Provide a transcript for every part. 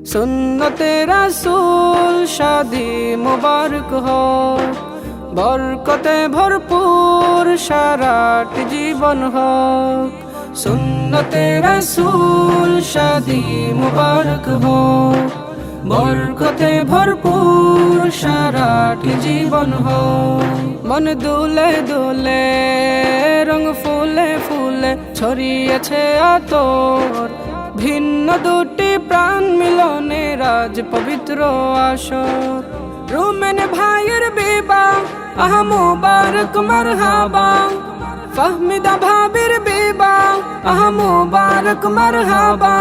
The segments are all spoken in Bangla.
সুন্নতে রাসূল শাদি মুবারক হোক, বরকতে ভরপুর সারাটি জীবন হোক। সুন্নতে রাসূল শাদি মুবারক হোক, বরকতে ভরপুর সারাটি জীবন হোক। মন দুলে দুলে রং ফুলে ফুলে ছড়িয়েছে আতর, ভিন্ন দুটি প্রাণ মিলনে রাজ পবিত্র আসর। রুমেন ভাইয়ের বিবাহ আহ মুবারক মারহাবা, ফাহমিদা ভাবির বিবাহ আহ মুবারক মারহাবা।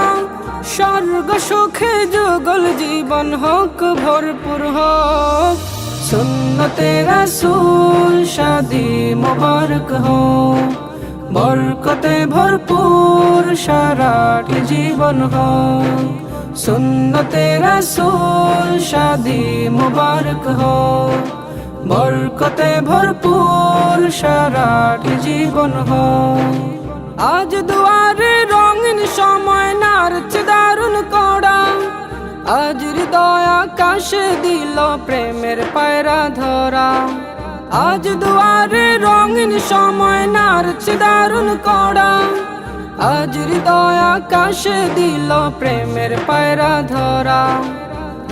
স্বর্গ সুখে যুগল জীবন হোক ভরপুর হোক। সুন্নতে রাসূল শাদি মুবারক হোক, বরকতে ভরপুর সারাটি জীবন হোক। সুন্নতে রাসূল শাদি মুবারক হোক, বরকতে ভরপুর সারাটি জীবন হোক। আজ দুয়ারে রঙিন সময় নারছে দারুণ কড়া, আজ হৃদয় আকাশে দিল প্রেমের পায়রা ধরা। আজ দুয়ারে রঙিন সময় নারছে দারুণ কড়া, আজ হৃদয় আকাশে দিল প্রেমের পায়রা ধরা।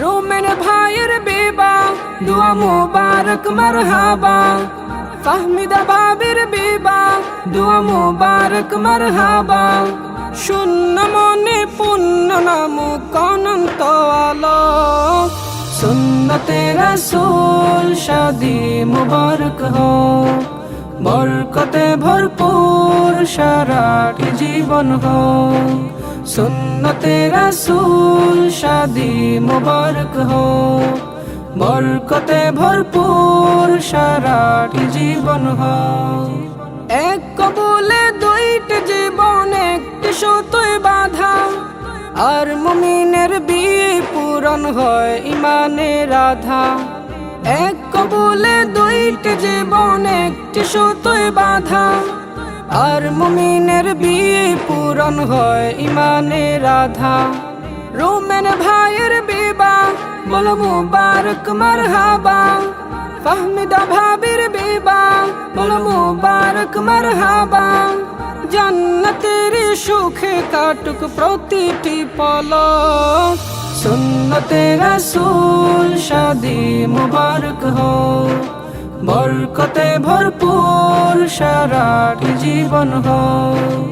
রুমেন ভাইয়ের বিবাহ দুয়া মুবারক মারহাবা, ফাহমিদা ভাবির বিবাহ দুয়া মুবারক মারহাবা। শূন্য মনে পুণ্য নামক অনন্ত আলো, সুন্নতে রাসূল শাদি মুবারক হোক, বরকতে ভরপুর সারাটি জীবন হোক। সুন্নতে রাসূল শাদি মুবারক হোক, বরকতে ভরপুর সারাটি জীবন হোক। এক কবুলে দুইটি জীবন একটি সুতোয় বাঁধা, আর মুমিনের বিয়ে পূরণ হয় ইমানের আধা। এক কবুলে দুইটি জীবন একটি সুতোয় বাঁধা, আর মুমিনের বিয়ে পূরণ হয় ইমানের আধা। রুমেন ভাইয়ের বিবাহ বলো মুবারক মারহাবা, ফাহমিদা ভাবির বিবাহ বলো মুবারক মারহাবা। জান্নাতের সুখে কাটুক প্রতিটি পলক, সুন্নতে রাসূল শাদি মুবারক হোক, বরকতে ভরপুর সারাটি জীবন হোক।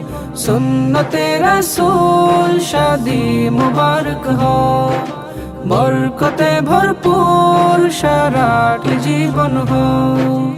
সুন্নতে রাসূল শাদি মুবারক হোক, বরকতে ভরপুর সারাটি জীবন হোক।